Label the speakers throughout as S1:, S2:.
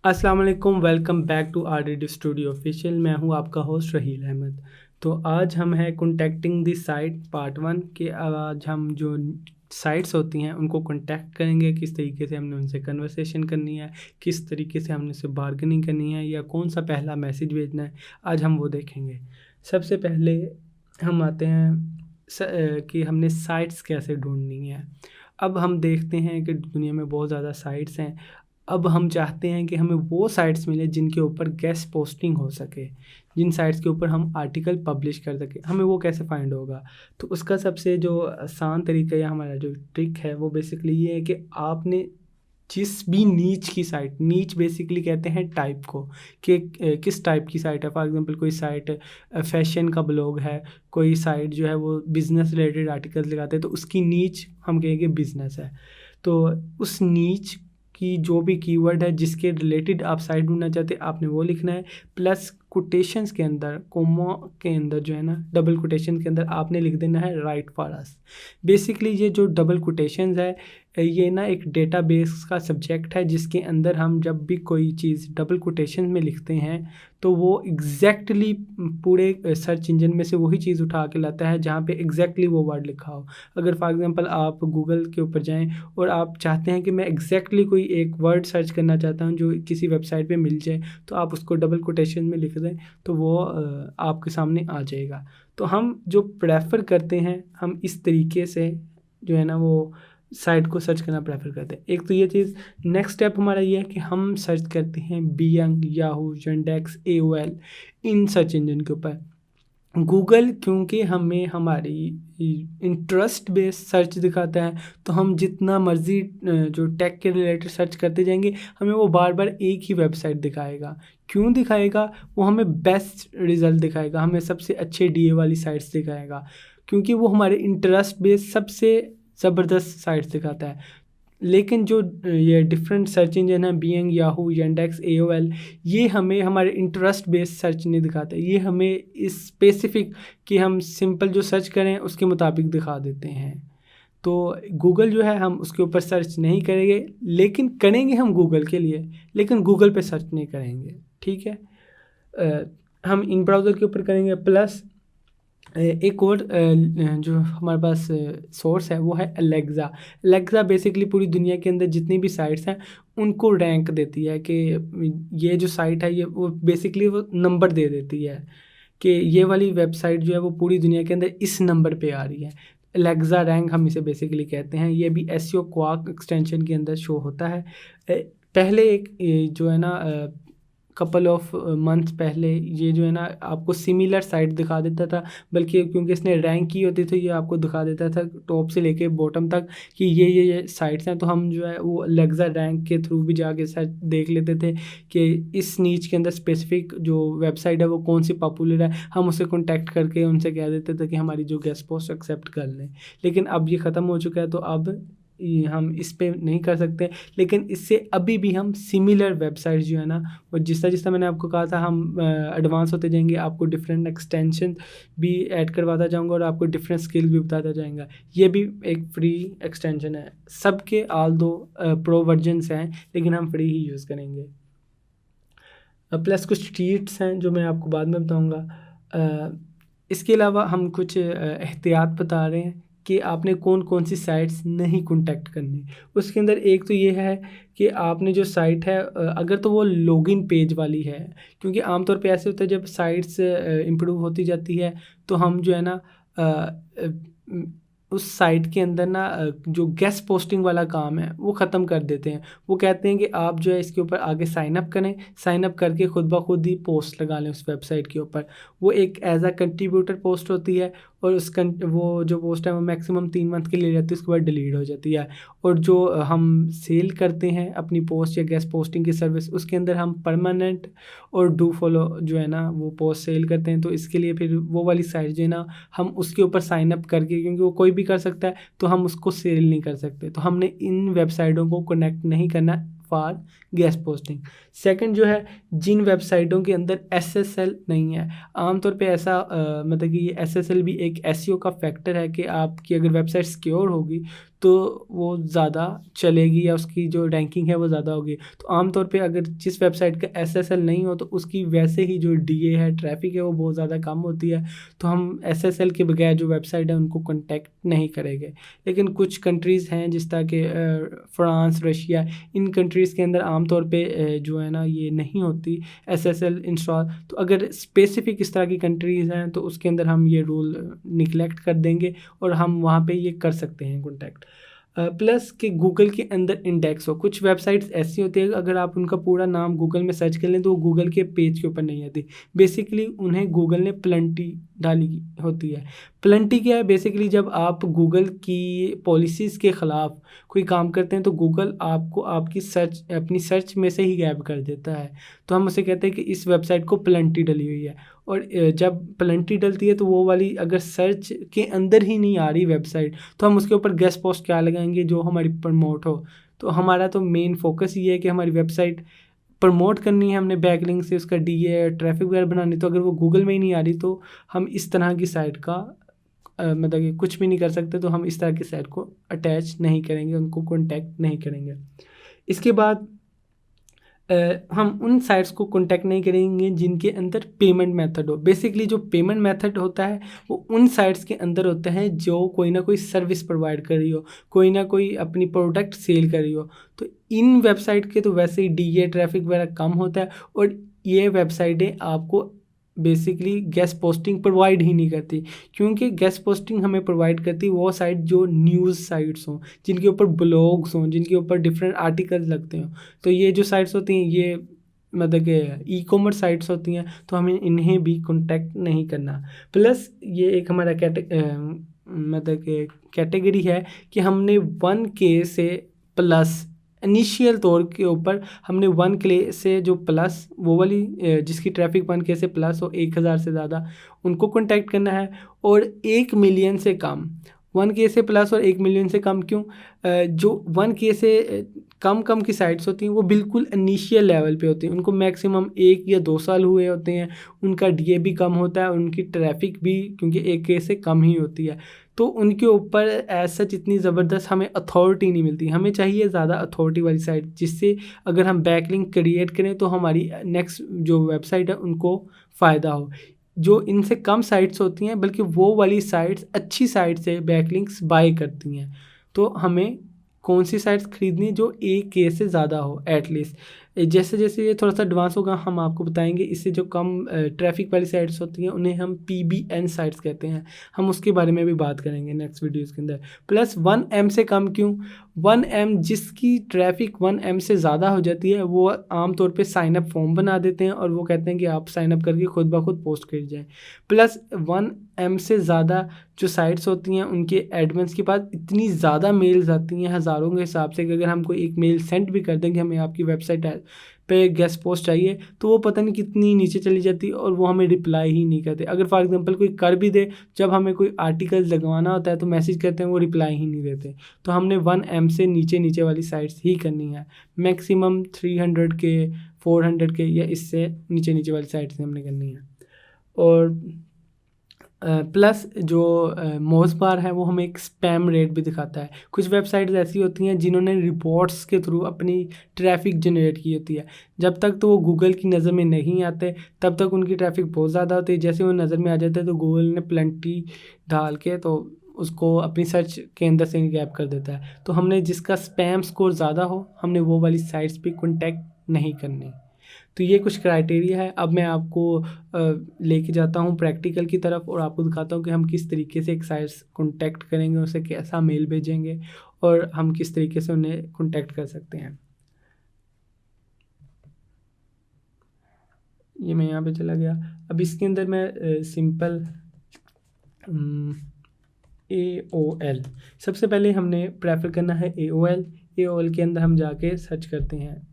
S1: अस्सलाम वालेकुम, welcome back to RDD studio official. मैं हूं आपका होस्ट रहील अहमद। तो आज हम हैं कॉन्टैक्टिंग द साइट पार्ट 1 के। आज हम जो साइट्स होती हैं उनको कॉन्टैक्ट करेंगे, किस तरीके से हमने उनसे कन्वर्सेशन करनी है, किस तरीके से हमने उनसे बार्गेनिंग करनी है या कौन सा पहला मैसेज भेजना है, आज हम वो देखेंगे। सबसे पहले हम आते हैं कि हमने साइट्स कैसे ढूंढनी है। अब हम देखते हैं कि दुनिया में बहुत ज़्यादा साइट्स हैं। अब हम चाहते हैं कि हमें वो साइट्स मिले जिनके ऊपर गेस्ट पोस्टिंग हो सके, जिन साइट्स के ऊपर हम आर्टिकल पब्लिश कर सकें। हमें वो कैसे फाइंड होगा? तो उसका सबसे जो आसान तरीका या हमारा जो ट्रिक है वो बेसिकली ये है कि आपने जिस भी नीच की साइट, नीच बेसिकली कहते हैं टाइप को, कि किस टाइप की साइट है। फॉर एग्जांपल कोई साइट फैशन का ब्लॉग है, कोई साइट जो है वो बिज़नेस रिलेटेड आर्टिकल्स लगाते हैं, तो उसकी नीच हम कहेंगे बिज़नेस है। तो उस नीच की जो भी कीवर्ड है जिसके रिलेटेड आप साइट ढूंढना चाहते हैं, आपने वो लिखना है। प्लस कोटेशंस के अंदर, कोमा के अंदर जो है ना, डबल कोटेशन के अंदर आपने लिख देना है राइट फॉर अस। बेसिकली ये जो डबल कोटेशंस है, ये ना एक डेटाबेस का सब्जेक्ट है जिसके अंदर हम जब भी कोई चीज़ डबल कोटेशन में लिखते हैं तो वो एग्जैक्टली पूरे सर्च इंजन में से वही चीज़ उठा के लाता है जहाँ पे एग्जैक्टली वो वर्ड लिखा हो। अगर फॉर एग्जांपल आप गूगल के ऊपर जाएं और आप चाहते हैं कि मैं एग्जैक्टली कोई एक वर्ड सर्च करना चाहता हूँ जो किसी वेबसाइट पे मिल जाए, तो आप उसको डबल कोटेशन में लिख दें तो वो आपके सामने आ जाएगा। तो हम जो प्रेफर करते हैं, हम इस तरीके से जो है ना वो साइट को सर्च करना प्रेफर करते हैं। एक तो ये चीज़। नेक्स्ट स्टेप हमारा ये है कि हम सर्च करते हैं Bing, Yahoo, Yandex, AOL, in search engine के ऊपर। गूगल क्योंकि हमें हमारी इंटरेस्ट बेस्ड सर्च दिखाता है, तो हम जितना मर्ज़ी जो टेक के रिलेटेड सर्च करते जाएंगे, हमें वो बार बार एक ही वेबसाइट दिखाएगा। क्यों दिखाएगा? वो हमें बेस्ट रिज़ल्ट दिखाएगा, हमें सबसे अच्छे डीए वाली साइट्स दिखाएगा, क्योंकि वो हमारे इंटरेस्ट बेस्ड सबसे ज़बरदस्त साइट्स दिखाता है। लेकिन जो ये डिफरेंट सर्च इंजन है, Bing, याहू, Yandex, AOL, ये हमें हमारे इंटरेस्ट बेस्ड सर्च नहीं दिखाते। ये हमें इस स्पेसिफिक कि हम सिंपल जो सर्च करें उसके मुताबिक दिखा देते हैं। तो गूगल जो है हम उसके ऊपर सर्च नहीं करेंगे, लेकिन करेंगे हम गूगल के लिए, लेकिन गूगल पे सर्च नहीं करेंगे। ठीक है। हम इन ब्राउज़र के ऊपर करेंगे। प्लस एक और जो हमारे पास सोर्स है वो है एलेक्सा। एलेक्सा बेसिकली पूरी दुनिया के अंदर जितनी भी साइट्स हैं उनको रैंक देती है कि ये जो साइट है, ये वो बेसिकली वो नंबर दे देती है कि ये वाली वेबसाइट जो है वो पूरी दुनिया के अंदर इस नंबर पे आ रही है। एलेक्सा रैंक हम इसे बेसिकली कहते हैं। ये भी एसईओ क्वाक एक्सटेंशन के अंदर शो होता है। पहले एक जो है ना कपल ऑफ मंथ्स पहले ये जो है ना आपको सिमिलर साइट दिखा देता था, बल्कि क्योंकि इसने रैंक की होती थी, ये आपको दिखा देता था टॉप से लेके बॉटम तक कि ये साइट्स हैं। तो हम जो है वो एलेक्सा रैंक के थ्रू भी जाके सर्च देख लेते थे कि इस नीच के अंदर स्पेसिफिक जो वेबसाइट है वो कौन सी पॉपुलर है। हम उसे कॉन्टैक्ट करके उनसे कह देते थे कि हमारी जो गेस्ट पोस्ट एक्सेप्ट कर लें। लेकिन अब ये ख़त्म हो चुका है, तो अब हम इस पे नहीं कर सकते। लेकिन इससे अभी भी हम सिमिलर वेबसाइट्स जो है ना, और जिस तरह मैंने आपको कहा था, हम एडवांस होते जाएंगे, आपको डिफरेंट एक्सटेंशन भी ऐड करवाता जाऊंगा और आपको डिफरेंट स्किल भी बताता जाएगा। ये भी एक फ्री एक्सटेंशन है। सबके आल दो प्रो वर्जन्स हैं, लेकिन हम फ्री ही यूज़ करेंगे। प्लस कुछ ट्रीट्स हैं जो मैं आपको बाद में बताऊँगा। इसके अलावा हम कुछ एहतियात बता रहे हैं कि आपने कौन कौन सी साइट्स नहीं कॉन्टैक्ट करनी। उसके अंदर एक तो ये है कि आपने जो साइट है, अगर तो वो लॉगिन पेज वाली है, क्योंकि आमतौर पे ऐसे होता है जब साइट्स इम्प्रूव होती जाती है तो हम जो है ना उस साइट के अंदर ना जो गेस्ट पोस्टिंग वाला काम है वो ख़त्म कर देते हैं। वो कहते हैं कि आप जो है इसके ऊपर आगे साइन अप करें, साइन अप करके खुद ब खुद ही पोस्ट लगा लें उस वेबसाइट के ऊपर। वो एक एज अ कंट्रीब्यूटर पोस्ट होती है, और वो जो पोस्ट है वो मैक्सिमम 3 मंथ के लिए रहती है, उसके बाद डिलीट हो जाती है। और जो हम सेल करते हैं अपनी पोस्ट या गेस्ट पोस्टिंग की सर्विस, उसके अंदर हम परमानेंट और डू फॉलो जो है ना वो पोस्ट सेल करते हैं। तो इसके लिए फिर वो वाली साइट जो है ना, हम उसके ऊपर साइन अप करके, क्योंकि वो कोई भी कर सकता है, तो हम उसको सेल नहीं कर सकते। तो हमने इन वेबसाइटों को कनेक्ट नहीं करना फॉर गेस्ट पोस्टिंग। सेकंड जो है, जिन वेबसाइटों के अंदर एसएसएल नहीं है। आमतौर पे ऐसा मतलब कि ये एसएसएल भी एक एसईओ का फैक्टर है कि आपकी अगर वेबसाइट सिक्योर होगी तो वो ज़्यादा चलेगी या उसकी जो रैंकिंग है वो ज़्यादा होगी। तो आमतौर पे अगर जिस वेबसाइट का एसएसएल नहीं हो तो उसकी वैसे ही जो डीए है, ट्रैफ़िक है, वो बहुत ज़्यादा कम होती है। तो हम एसएसएल के बगैर जो वेबसाइट है उनको कॉन्टैक्ट नहीं करेंगे। लेकिन कुछ कंट्रीज़ हैं जिस तरह के फ्रांस, रशिया, इन कंट्रीज़ के अंदर आमतौर पे जो है ना ये नहीं होती एसएसएल इंस्टॉल। तो अगर स्पेसिफ़िक इस तरह की कंट्रीज़ हैं तो उसके अंदर हम ये रूल निग्लेक्ट कर देंगे और हम वहाँ पे ये कर सकते हैं कॉन्टैक्ट। प्लस कि गूगल के अंदर इंडेक्स हो। कुछ वेबसाइट्स ऐसी होती है अगर आप उनका पूरा नाम गूगल में सर्च कर लें तो वो गूगल के पेज के ऊपर नहीं आती। बेसिकली उन्हें गूगल ने प्लेंटी डाली होती है। प्लेंटी क्या है? बेसिकली जब आप गूगल की पॉलिसीज़ के ख़िलाफ़ कोई काम करते हैं तो गूगल आपको आपकी अपनी सर्च में से ही गायब कर देता है। तो हम उसे कहते हैं कि इस वेबसाइट को प्लेंटी डली हुई है। और जब प्लेंटी डलती है तो वो वाली अगर सर्च के अंदर ही नहीं आ रही वेबसाइट तो हम उसके ऊपर गेस्ट पोस्ट क्या लगाएंगे जो हमारी प्रमोट हो। तो हमारा तो मेन फोकस ये है कि हमारी वेबसाइट प्रमोट करनी है, हमने बैकलिंक से उसका डीए ट्रैफिक वगैरह बनानी। तो अगर वो गूगल में ही नहीं आ रही तो हम इस तरह की साइट का मतलब कि कुछ भी नहीं कर सकते। तो हम इस तरह की साइट को अटैच नहीं करेंगे, उनको कॉन्टैक्ट नहीं करेंगे। इसके बाद हम उन साइट्स को कॉन्टैक्ट नहीं करेंगे जिनके अंदर पेमेंट मेथड हो। बेसिकली जो पेमेंट मेथड होता है वो उन साइट्स के अंदर होता है जो कोई ना कोई सर्विस प्रोवाइड कर रही हो, कोई ना कोई अपनी प्रोडक्ट सेल कर रही हो। तो इन वेबसाइट के तो वैसे ही डीए ट्रैफिक वगैरह कम होता है और ये वेबसाइटें आपको बेसिकली गेस्ट पोस्टिंग प्रोवाइड ही नहीं करती। क्योंकि गेस्ट पोस्टिंग हमें प्रोवाइड करती वो साइट जो न्यूज़ साइट्स हों, जिनके ऊपर ब्लॉग्स हों, जिनके ऊपर डिफरेंट आर्टिकल्स लगते हों। तो ये जो साइट्स होती हैं ये मतलब कि ई कॉमर्स साइट्स होती हैं, तो हमें इन्हें भी कॉन्टैक्ट नहीं करना। प्लस ये एक हमारा मतलब कि कैटेगरी है कि हमने 1K से प्लस इनिशियल तौर के ऊपर हमने 1K से जो प्लस वो वाली जिसकी ट्रैफिक 1K से प्लस हो, 1000 से ज़्यादा, उनको कॉन्टैक्ट करना है। और 1 मिलियन से कम, 1K से प्लस और 1 मिलियन से कम क्यों? जो 1K से कम की साइट्स होती हैं वो बिल्कुल इनिशियल लेवल पे होती हैं, उनको मैक्सिमम 1 या 2 साल हुए होते हैं, उनका डीए भी कम होता है, उनकी ट्रैफिक भी क्योंकि 1K से कम ही होती है। तो उनके ऊपर एज सच इतनी ज़बरदस्त हमें अथॉरिटी नहीं मिलती। हमें चाहिए ज़्यादा अथॉरिटी वाली साइट जिससे अगर हम बैकलिंक क्रिएट करें तो हमारी नेक्स्ट जो वेबसाइट है उनको फ़ायदा हो। जो इनसे कम साइट्स होती हैं बल्कि वो वाली साइट्स अच्छी साइट से बैकलिंक्स बाय करती हैं। तो हमें कौन सी साइट्स खरीदनी जो 1K से ज़्यादा हो एटलीस्ट। जैसे जैसे ये थोड़ा सा एडवांस होगा हम आपको बताएंगे। इससे जो कम ट्रैफिक वाली साइट्स होती हैं उन्हें हम PBN साइट्स कहते हैं। हम उसके बारे में भी बात करेंगे नेक्स्ट वीडियोज़ के अंदर। प्लस 1M से कम क्यों? 1M जिसकी ट्रैफिक 1M से ज़्यादा हो जाती है वो आमतौर पे साइन अप फॉर्म बना देते हैं और वो कहते हैं कि आप साइन अप करके खुद ब खुद पोस्ट कर जाएँ। प्लस 1M से ज़्यादा जो साइट्स होती हैं उनके एडमिन्स के पास इतनी ज़्यादा मेल्स आती हैं हज़ारों के हिसाब से कि अगर हम कोई एक मेल सेंड भी कर दें कि हमें आपकी वेबसाइट पे गेस्ट पोस्ट चाहिए तो वो पता नहीं कितनी नीचे चली जाती है और वो हमें रिप्लाई ही नहीं करते। अगर फॉर एग्जांपल कोई कर भी दे, जब हमें कोई आर्टिकल लगवाना होता है तो मैसेज करते हैं वो रिप्लाई ही नहीं देते। तो हमने 1M से नीचे वाली साइट्स ही करनी है। मैक्सिमम 300K 400K या इससे नीचे वाली साइट्स हमने करनी है। और प्लस जो मोस्ट बार है वो हमें एक स्पैम रेट भी दिखाता है। कुछ वेबसाइट्स ऐसी होती हैं जिन्होंने रिपोर्ट्स के थ्रू अपनी ट्रैफिक जनरेट की होती है। जब तक तो वो गूगल की नज़र में नहीं आते तब तक उनकी ट्रैफिक बहुत ज़्यादा होती है। जैसे वो नज़र में आ जाते हैं तो गूगल ने प्लेंटी डाल के तो उसको अपनी सर्च के अंदर से गैप कर देता है। तो हमने जिसका स्पैम स्कोर ज़्यादा हो हमने वो वाली साइट्स पे कॉन्टैक्ट नहीं करनी। तो ये कुछ क्राइटेरिया है। अब मैं आपको लेके जाता हूँ प्रैक्टिकल की तरफ और आपको दिखाता हूँ कि हम किस तरीके से एक साइट्स कॉन्टैक्ट करेंगे, उसे कैसा मेल भेजेंगे और हम किस तरीके से उन्हें कॉन्टैक्ट कर सकते हैं। ये मैं यहाँ पे चला गया। अब इसके अंदर मैं सिंपल AOL सबसे पहले हमने प्रेफर करना है। AOL के अंदर हम जाके सर्च करते हैं।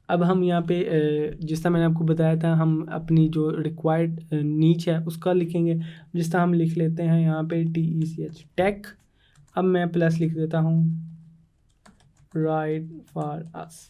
S1: अब हम यहाँ पे जिस तरह मैंने आपको बताया था हम अपनी जो रिक्वायर्ड नीच है उसका लिखेंगे। जिस तरह हम लिख लेते हैं यहाँ पे TECH टेक। अब मैं प्लस लिख देता हूँ राइट फॉर अस।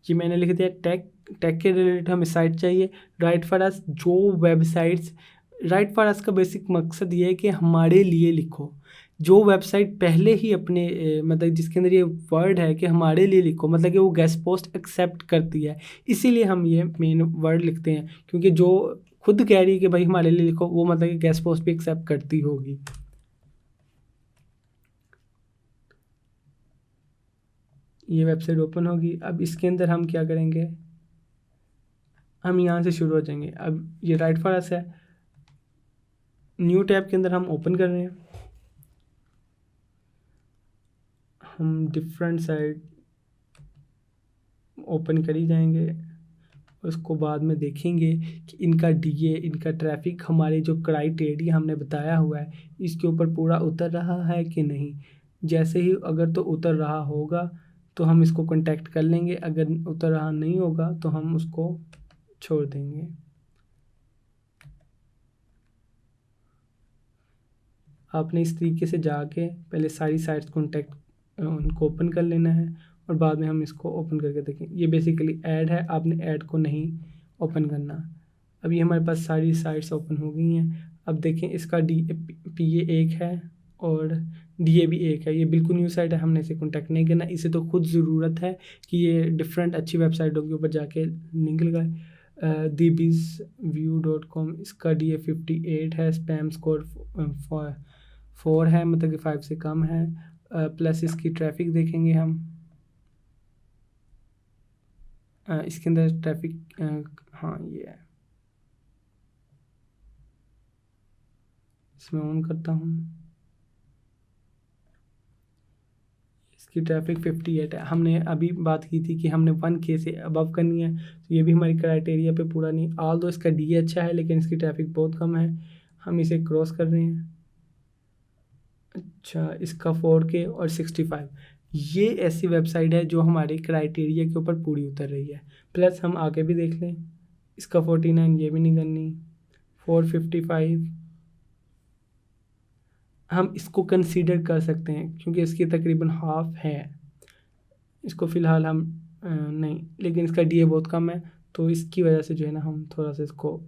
S1: ये मैंने लिख दिया टेक के रिलेटेड हमें साइट चाहिए। राइट फॉर अस जो वेबसाइट्स, राइट फॉर अस का बेसिक मकसद ये है कि हमारे लिए लिखो। जो वेबसाइट पहले ही अपने मतलब जिसके अंदर ये वर्ड है कि हमारे लिए लिखो, मतलब कि वो गेस्ट पोस्ट एक्सेप्ट करती है, इसीलिए हम ये मेन वर्ड लिखते हैं, क्योंकि जो खुद कह रही है कि भाई हमारे लिए लिखो, वो मतलब कि गेस्ट पोस्ट भी एक्सेप्ट करती होगी। ये वेबसाइट ओपन होगी। अब इसके अंदर हम क्या करेंगे, हम यहाँ से शुरू हो जाएंगे। अब ये राइट फॉर अस है, न्यू टैब के अंदर हम ओपन कर रहे हैं। हम डिफरेंट साइट ओपन कर ही जाएंगे, उसको बाद में देखेंगे कि इनका डीए, इनका ट्रैफिक हमारे जो क्राइटेरिया हमने बताया हुआ है इसके ऊपर पूरा उतर रहा है कि नहीं। जैसे ही अगर तो उतर रहा होगा तो हम इसको कांटेक्ट कर लेंगे, अगर उतर रहा नहीं होगा तो हम उसको छोड़ देंगे। आपने इस तरीके से जाके पहले सारी साइट्स कॉन्टेक्ट उनको ओपन कर लेना है और बाद में हम इसको ओपन करके देखें। ये बेसिकली ऐड है, आपने ऐड को नहीं ओपन करना। अभी हमारे पास सारी साइट्स ओपन हो गई हैं। अब देखें इसका PA 1 है और DA भी 1 है। ये बिल्कुल न्यू साइट है, हमने इसे कॉन्टैक्ट नहीं करना। इसे तो खुद ज़रूरत है कि ये डिफरेंट अच्छी वेबसाइटों के ऊपर जाके लिंक लगाए। dbizview.com, इसका DA 58 है, स्पैम स्कोर 4 है, मतलब कि 5 से कम है। प्लस इसकी ट्रैफिक देखेंगे हम। इसके अंदर ट्रैफिक हाँ ये है, इसमें ऑन करता हूँ। इसकी ट्रैफिक 58 है। हमने अभी बात की थी कि हमने 1K से अबव करनी है, तो ये भी हमारी क्राइटेरिया पे पूरा नहीं। ऑल दो इसका DA अच्छा है लेकिन इसकी ट्रैफिक बहुत कम है, हम इसे क्रॉस कर रहे हैं। अच्छा, इसका 4K और 65, ये ऐसी वेबसाइट है जो हमारे क्राइटेरिया के ऊपर पूरी उतर रही है। प्लस हम आगे भी देख लें, इसका 49, ये भी नहीं करनी। 455 हम इसको कंसीडर कर सकते हैं क्योंकि इसकी तकरीबन हाफ है। इसको फ़िलहाल हम नहीं, लेकिन इसका DA बहुत कम है तो इसकी वजह से जो है ना हम थोड़ा सा इसको,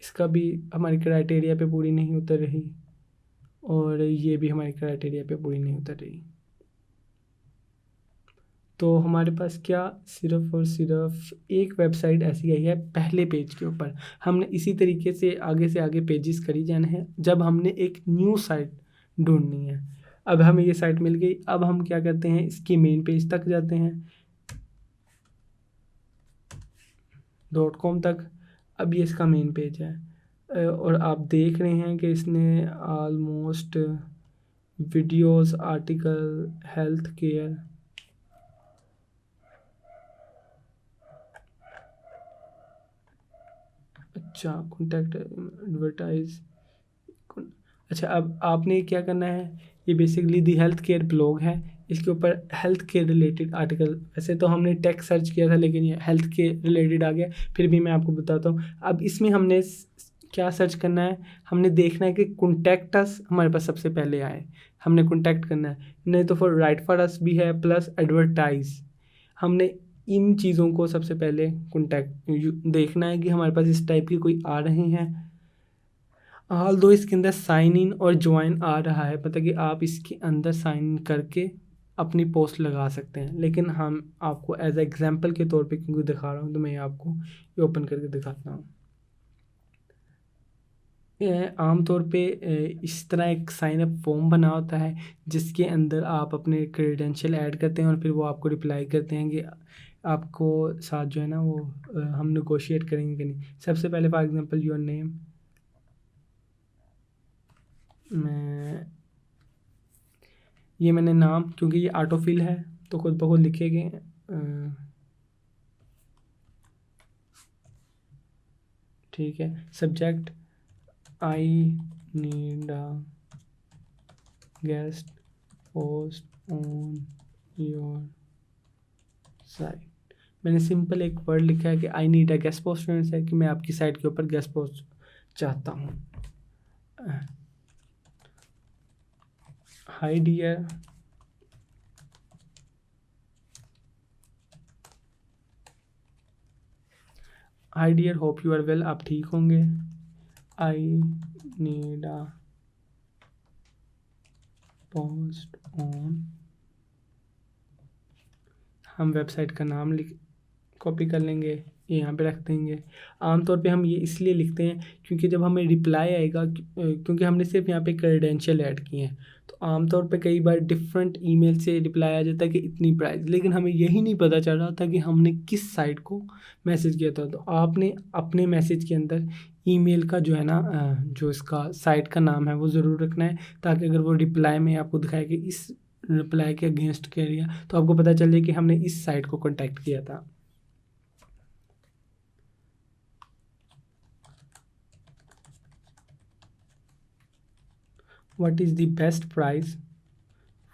S1: इसका भी हमारी क्राइटेरिया पे पूरी नहीं उतर रही और ये भी हमारी क्राइटेरिया पे पूरी नहीं उतर रही। तो हमारे पास क्या, सिर्फ़ और सिर्फ एक वेबसाइट ऐसी आई है पहले पेज के ऊपर। हमने इसी तरीके से आगे पेजेस करी जाने हैं जब हमने एक न्यू साइट ढूंढनी है। अब हमें ये साइट मिल गई, अब हम क्या करते हैं, इसकी मेन पेज तक जाते हैं, .com तक। अब ये इसका मेन पेज है और आप देख रहे हैं कि इसने almost videos, article, health care, अच्छा कॉन्टैक्ट, एडवर्टाइज। अच्छा, अब आपने क्या करना है, ये basically the health care blog है, इसके ऊपर हेल्थ केयर रिलेटेड आर्टिकल। वैसे तो हमने टेक सर्च किया था लेकिन ये हेल्थ के रिलेटेड आ गया, फिर भी मैं आपको बताता हूँ। अब इसमें हमने क्या सर्च करना है, हमने देखना है कि कॉन्टैक्ट अस हमारे पास सबसे पहले आए, हमने कॉन्टैक्ट करना है। नहीं तो फॉर राइट फॉर अस भी है, प्लस एडवर्टाइज। हमने इन चीज़ों को सबसे पहले कॉन्टैक्ट देखना है कि हमारे पास इस टाइप की कोई आ रहे हैं। ऑल दो इसके अंदर साइन इन और ज्वाइन आ रहा है, मतलब कि आप इसके अंदर साइन इन करके अपनी पोस्ट लगा सकते हैं। लेकिन हम आपको एज एग्जांपल के तौर पे क्योंकि दिखा रहा हूँ तो मैं आपको ये ओपन करके दिखाता हूँ। आमतौर पे इस तरह एक साइन अप फॉर्म बना होता है जिसके अंदर आप अपने क्रेडेंशियल ऐड करते हैं और फिर वो आपको रिप्लाई करते हैं कि आपको साथ जो है ना वो हम नेगोशिएट करेंगे कि नहीं। सबसे पहले फॉर एग्जांपल योर नेम, मैं ये मैंने नाम, क्योंकि ये ऑटो फिल है तो खुद ब खुद लिखेंगे। ठीक है, subject I need a guest post on your site. मैंने सिंपल एक वर्ड लिखा है कि आई नीड अ गेस्ट पोस्ट, है कि मैं आपकी साइट के ऊपर गेस्ट पोस्ट चाहता हूँ। Hi dear, hi dear hope you are well, आप ठीक होंगे। I need a post on, हम वेबसाइट का नाम कॉपी कर लेंगे, ये यहाँ पे रख देंगे। आमतौर पे हम ये इसलिए लिखते हैं क्योंकि जब हमें रिप्लाई आएगा, क्योंकि हमने सिर्फ यहाँ पे क्रेडेंशियल ऐड किए हैं, तो आमतौर पे कई बार डिफरेंट ईमेल से रिप्लाई आ जाता है कि इतनी प्राइस, लेकिन हमें यही नहीं पता चल रहा था कि हमने किस साइट को मैसेज किया था। तो आपने अपने मैसेज के अंदर ईमेल का जो है ना, जो इसका साइट का नाम है वो ज़रूर रखना है, ताकि अगर वो रिप्लाई में आपको दिखाए कि इस रिप्लाई के अगेंस्ट कर दिया, तो आपको पता चल जाए कि हमने इस साइट को कॉन्टैक्ट किया था। What is the best price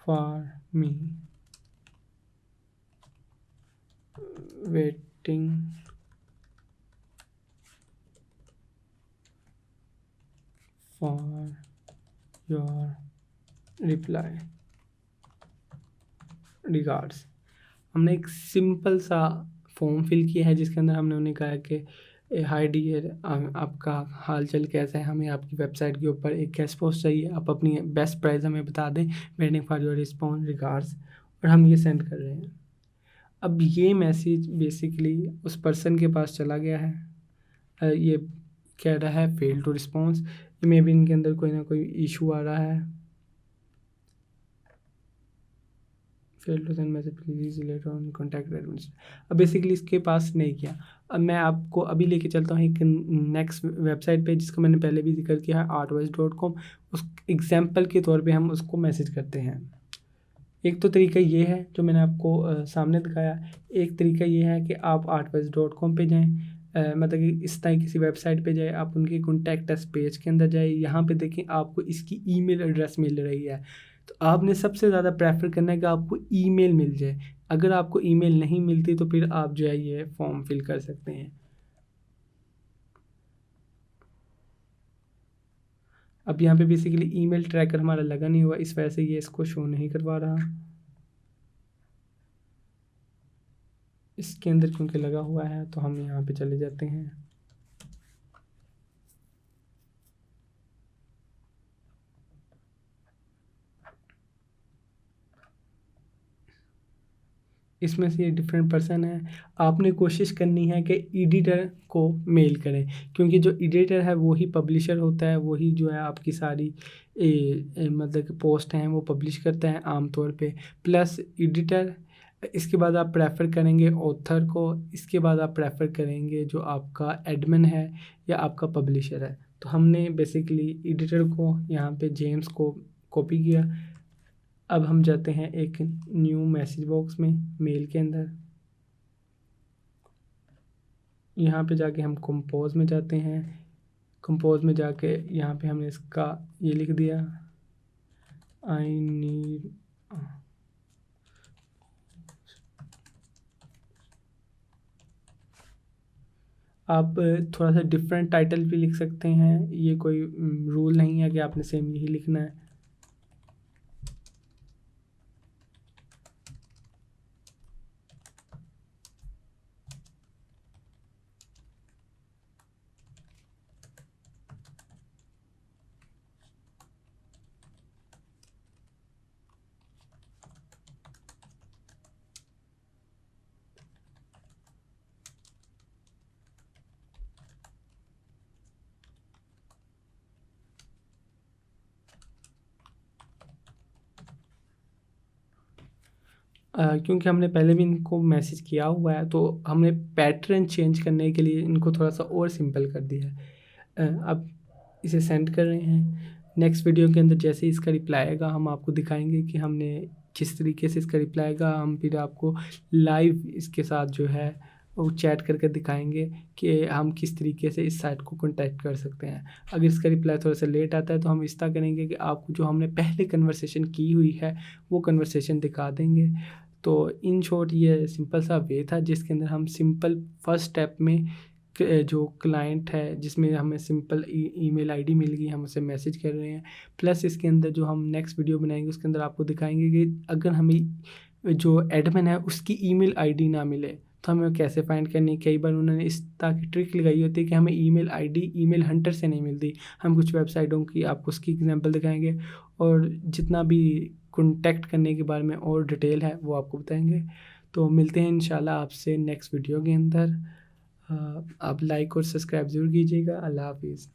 S1: for me? Waiting for your reply. Regards. हमने एक सिंपल सा फॉर्म फिल किया है जिसके अंदर हमने उन्हें कहा कि हाय डियर, आपका हाल चाल कैसा है, हमें आपकी वेबसाइट के ऊपर एक गेस्ट पोस्ट चाहिए, आप अपनी बेस्ट प्राइस हमें बता दें, waiting for your response, regards, और हम ये सेंड कर रहे हैं। अब ये मैसेज बेसिकली उस पर्सन के पास चला गया है, ये कह रहा है फेल टू रिस्पॉन्स, मे भी इनके अंदर कोई ना कोई इशू आ रहा है, fail to send message please later on contact administrator. अब बेसिकली इसके पास नहीं किया। अब मैं आपको अभी लेके चलता हूँ एक नेक्स्ट वेबसाइट पे जिसका मैंने पहले भी जिक्र किया है, artwise.com। उस एग्जाम्पल के तौर पे हम उसको मैसेज करते हैं। एक तो तरीका ये है जो मैंने आपको सामने दिखाया, एक तरीका ये है कि आप artwise.com पे जाएँ, मतलब कि इस तरह किसी वेबसाइट पे जाए, आप उनके कॉन्टैक्ट अस पेज के अंदर जाए, यहाँ पे देखें आपको इसकी ईमेल एड्रेस मिल रही है, तो आपने सबसे ज़्यादा प्रेफर करना है कि आपको ईमेल मिल जाए। अगर आपको ईमेल नहीं मिलती तो फिर आप जो है ये फॉर्म फिल कर सकते हैं। अब यहाँ पे बेसिकली ईमेल ट्रैकर हमारा लगा नहीं हुआ, इस वजह से ये इसको शो नहीं करवा रहा। इसके अंदर क्योंकि लगा हुआ है तो हम यहाँ पे चले जाते हैं। इसमें से ये डिफरेंट पर्सन है, आपने कोशिश करनी है कि एडिटर को मेल करें, क्योंकि जो एडिटर है वही पब्लिशर होता है, वही जो है आपकी सारी मतलब कि पोस्ट हैं वो पब्लिश करता है आमतौर पे, प्लस एडिटर। इसके बाद आप प्रेफर करेंगे ऑथर को, इसके बाद आप प्रेफर करेंगे जो आपका एडमिन है या आपका पब्लिशर है। तो हमने बेसिकली एडिटर को यहाँ पे जेम्स को कॉपी किया। अब हम जाते हैं एक न्यू मैसेज बॉक्स में मेल के अंदर, यहाँ पे जाके हम कंपोज में जाते हैं, कंपोज में जाके यहाँ पे हमने इसका ये लिख दिया, आई नीड, आप थोड़ा सा डिफरेंट टाइटल भी लिख सकते हैं, ये कोई रूल नहीं है कि आपने सेम यही लिखना है। क्योंकि हमने पहले भी इनको मैसेज किया हुआ है तो हमने पैटर्न चेंज करने के लिए इनको थोड़ा सा और सिंपल कर दिया है। अब इसे सेंड कर रहे हैं। नेक्स्ट वीडियो के अंदर जैसे ही इसका रिप्लाई आएगा हम आपको दिखाएंगे कि हमने किस तरीके से इसका रिप्लाई आएगा, हम फिर आपको लाइव इसके साथ जो है वो चैट करके दिखाएंगे कि हम किस तरीके से इस साइट को कॉन्टैक्ट कर सकते हैं। अगर इसका रिप्लाई थोड़ा सा लेट आता है तो हम इस तरह करेंगे कि आपको जो हमने पहले कन्वर्सेशन की हुई है वो कन्वर्सेशन दिखा देंगे। तो इन शॉर्ट ये सिंपल सा वे था जिसके अंदर हम सिंपल फर्स्ट स्टेप में जो क्लाइंट है जिसमें हमें सिंपल ईमेल आईडी मिल गई, हम उसे मैसेज कर रहे हैं, प्लस इसके अंदर जो हम नेक्स्ट वीडियो बनाएंगे उसके अंदर आपको दिखाएंगे कि अगर हमें जो एडमिन है उसकी ईमेल आईडी ना मिले तो हमें कैसे फाइंड करनी। कई बार उन्होंने इस तरह की ट्रिक लगाई होती है कि हमें ईमेल आईडी ईमेल हंटर से नहीं मिलती। हम कुछ वेबसाइटों की आपको उसकी एग्जांपल दिखाएंगे और जितना भी कॉन्टैक्ट करने के बारे में और डिटेल है वो आपको बताएंगे। तो मिलते हैं इंशाल्लाह आपसे नेक्स्ट वीडियो के अंदर। आप लाइक और सब्सक्राइब ज़रूर कीजिएगा। अल्लाह हाफिज़।